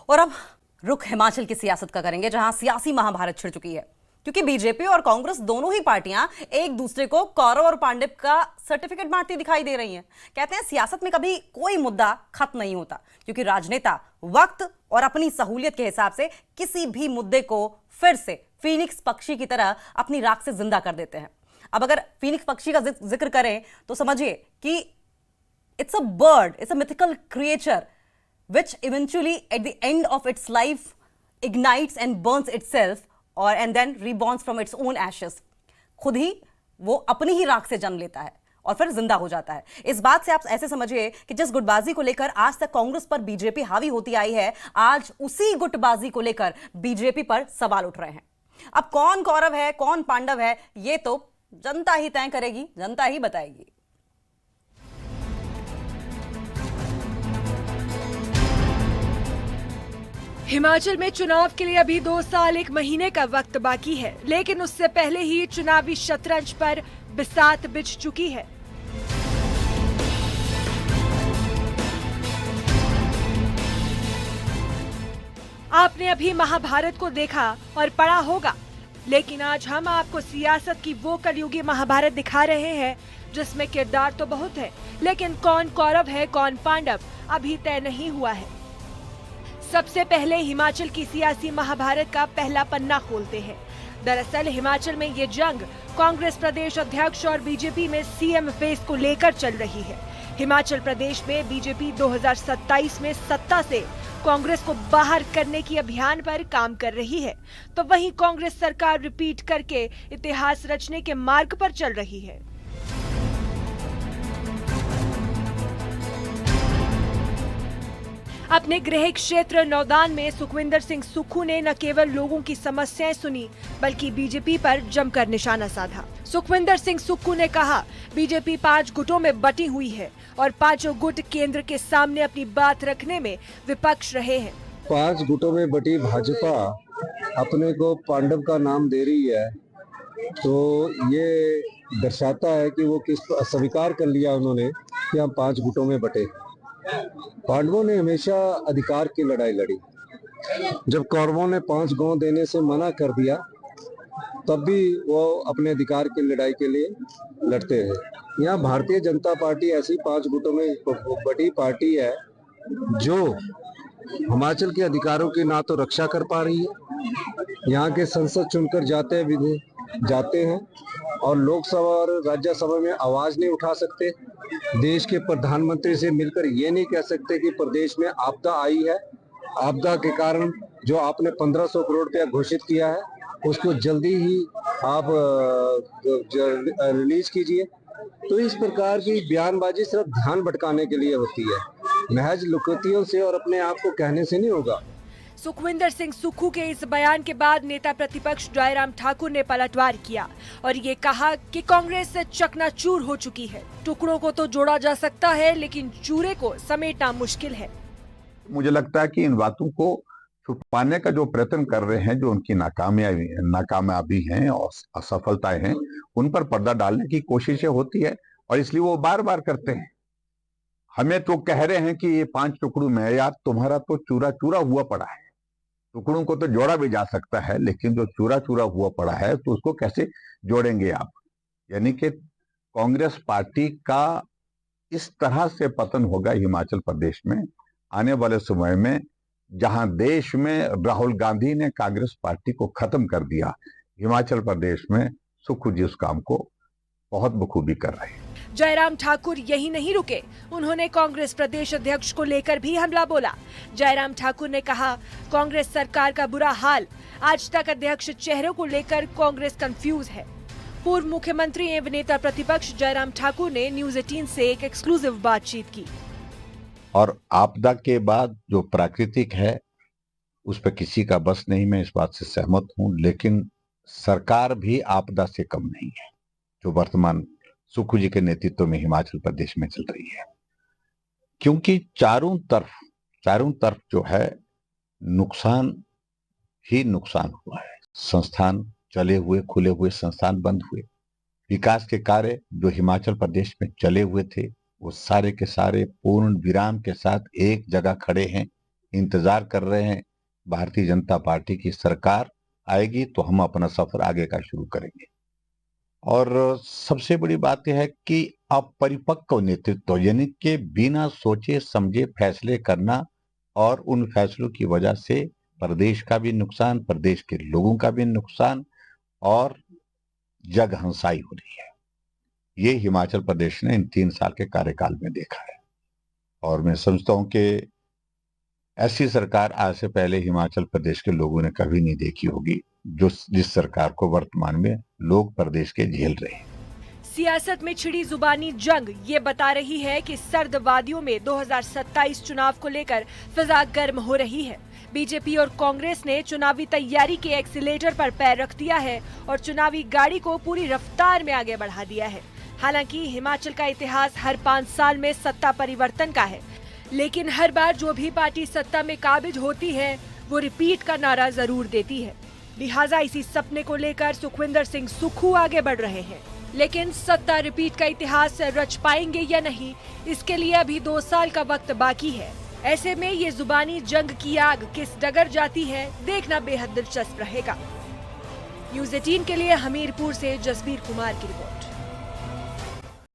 और अब रुख हिमाचल की सियासत का करेंगे, जहां सियासी महाभारत छिड़ चुकी है, क्योंकि बीजेपी और कांग्रेस दोनों ही पार्टियां एक दूसरे को कौरव और पांडिव का सर्टिफिकेट बांटती दिखाई दे रही हैं। कहते हैं सियासत में कभी कोई मुद्दा खत्म नहीं होता, क्योंकि राजनेता वक्त और अपनी सहूलियत के हिसाब से किसी भी मुद्दे को फिर से फीनिक्स पक्षी की तरह अपनी राख से जिंदा कर देते हैं। अब अगर फीनिक्स पक्षी का जिक्र करें तो समझिए कि it's a bird, it's a mythical creature which eventually at the end of its life ignites and burns itself and then reborns from its own ashes। खुद ही वो अपनी ही राख से जन्म लेता है और फिर जिंदा हो जाता है। इस बात से आप ऐसे समझिए कि जिस गुटबाजी को लेकर आज तक कांग्रेस पर बीजेपी हावी होती आई है, आज उसी गुटबाजी को लेकर बीजेपी पर सवाल उठ रहे हैं। अब कौन कौरव है कौन पांडव है, ये तो जनता ही तय करेगी, जनता ही बताएगी। हिमाचल में चुनाव के लिए अभी 2 साल 1 महीने का वक्त बाकी है, लेकिन उससे पहले ही चुनावी शतरंज पर बिसात बिछ चुकी है। आपने अभी महाभारत को देखा और पढ़ा होगा, लेकिन आज हम आपको सियासत की वो कलयुगी महाभारत दिखा रहे हैं जिसमें किरदार तो बहुत है, लेकिन कौन कौरव है कौन पांडव अभी तय नहीं हुआ है। सबसे पहले हिमाचल की सियासी महाभारत का पहला पन्ना खोलते हैं। दरअसल हिमाचल में ये जंग कांग्रेस प्रदेश अध्यक्ष और बीजेपी में सीएम फेस को लेकर चल रही है। हिमाचल प्रदेश में बीजेपी 2027 में सत्ता से कांग्रेस को बाहर करने की अभियान पर काम कर रही है, तो वहीं कांग्रेस सरकार रिपीट करके इतिहास रचने के मार्ग पर चल रही है। अपने गृह क्षेत्र नौदान में सुखविंदर सिंह सुक्खू ने न केवल लोगों की समस्याएं सुनी, बल्कि बीजेपी पर जमकर निशाना साधा। सुखविंदर सिंह सुक्खू ने कहा, बीजेपी 5 गुटों में बटी हुई है और 5 गुट केंद्र के सामने अपनी बात रखने में विपक्ष रहे हैं। 5 गुटों में बटी भाजपा अपने को पांडव का नाम दे रही है, तो ये दर्शाता है कि वो किस स्वीकार कर लिया उन्होंने कि हम 5 गुटों में बटे। पांडवों ने हमेशा अधिकार की लड़ाई लड़ी। जब कौरवों ने 5 गांव देने से मना कर दिया, तब भी वो अपने अधिकार की लड़ाई के लिए लड़ते हैं। यहाँ भारतीय जनता पार्टी ऐसी 5 गुटों में बड़ी पार्टी है जो हिमाचल के अधिकारों की ना तो रक्षा कर पा रही है। यहाँ के संसद चुनकर जाते हैं और लोकसभा और राज्यसभा में आवाज नहीं उठा सकते। देश के प्रधानमंत्री से मिलकर ये नहीं कह सकते कि प्रदेश में आपदा आई है, आपदा के कारण जो आपने 1500 करोड़ रुपया घोषित किया है उसको जल्दी ही आप रिलीज कीजिए। तो इस प्रकार की बयानबाजी सिर्फ ध्यान भटकाने के लिए होती है, महज लुकतियों से और अपने आप को कहने से नहीं होगा। सुखविंदर सिंह सुक्खू के इस बयान के बाद नेता प्रतिपक्ष जयराम ठाकुर ने पलटवार किया और ये कहा कि कांग्रेस चकनाचूर हो चुकी है। टुकड़ों को तो जोड़ा जा सकता है, लेकिन चूरे को समेटना मुश्किल है। मुझे लगता है कि इन बातों को छुपाने का जो प्रयत्न कर रहे हैं, जो उनकी नाकामयाबी हैं और असफलताएं हैं, उन पर पर्दा डालने की कोशिशें होती है और इसलिए वो बार बार करते हैं। हमें तो कह रहे हैं कि ये 5 टुकड़ों में, यार तुम्हारा तो चूरा चूरा हुआ पड़ा है। टुकड़ों को तो जोड़ा भी जा सकता है, लेकिन जो चूरा चूरा हुआ पड़ा है तो उसको कैसे जोड़ेंगे आप। यानी कि कांग्रेस पार्टी का इस तरह से पतन होगा हिमाचल प्रदेश में आने वाले समय में, जहां देश में राहुल गांधी ने कांग्रेस पार्टी को खत्म कर दिया, हिमाचल प्रदेश में सुक्खू जी उस काम को बहुत बखूबी कर रहे हैं। जयराम ठाकुर यही नहीं रुके, उन्होंने कांग्रेस प्रदेश अध्यक्ष को लेकर भी हमला बोला। जयराम ठाकुर ने कहा, कांग्रेस सरकार का बुरा हाल, आज तक अध्यक्ष चेहरे को लेकर कांग्रेस कंफ्यूज है। पूर्व मुख्यमंत्री एवं नेता प्रतिपक्ष जयराम ठाकुर ने न्यूज़ 18 से एक एक्सक्लूसिव बातचीत की। और आपदा के बाद जो प्राकृतिक है उस पर किसी का बस नहीं, मैं इस बात से सहमत हूं, लेकिन सरकार भी आपदा से कम नहीं है जो वर्तमान सुक्खू जी के नेतृत्व में हिमाचल प्रदेश में चल रही है। क्योंकि चारों तरफ जो है नुकसान ही नुकसान हुआ है। संस्थान चले हुए, खुले हुए संस्थान बंद हुए, विकास के कार्य जो हिमाचल प्रदेश में चले हुए थे वो सारे के सारे पूर्ण विराम के साथ एक जगह खड़े हैं। इंतजार कर रहे हैं। भारतीय जनता पार्टी की सरकार आएगी तो हम अपना सफर आगे का शुरू करेंगे। और सबसे बड़ी बात यह है कि अपरिपक्व नेतृत्व, यानी कि बिना सोचे समझे फैसले करना, और उन फैसलों की वजह से प्रदेश का भी नुकसान, प्रदेश के लोगों का भी नुकसान और जग हंसाई हो रही है। ये हिमाचल प्रदेश ने इन 3 साल के कार्यकाल में देखा है और मैं समझता हूं कि ऐसी सरकार आज से पहले हिमाचल प्रदेश के लोगों ने कभी नहीं देखी होगी, जिस सरकार को वर्तमान में लोग प्रदेश के झेल रहे हैं। सियासत में छिड़ी जुबानी जंग ये बता रही है कि सर्द वादियों में 2027 चुनाव को लेकर फिजा गर्म हो रही है। बीजेपी और कांग्रेस ने चुनावी तैयारी के एक्सीलेटर पर पैर रख दिया है और चुनावी गाड़ी को पूरी रफ्तार में आगे बढ़ा दिया है। हालांकि हिमाचल का इतिहास हर 5 साल में सत्ता परिवर्तन का है, लेकिन हर बार जो भी पार्टी सत्ता में काबिज होती है वो रिपीट का नारा जरूर देती है। लिहाजा इसी सपने को लेकर सुखविंदर सिंह सुक्खू आगे बढ़ रहे हैं, लेकिन सत्ता रिपीट का इतिहास रच पाएंगे या नहीं, इसके लिए अभी 2 साल का वक्त बाकी है। ऐसे में ये जुबानी जंग की आग किस डगर जाती है, देखना बेहद दिलचस्प रहेगा। न्यूज़ 18 के लिए हमीरपुर से जसबीर कुमार की रिपोर्ट।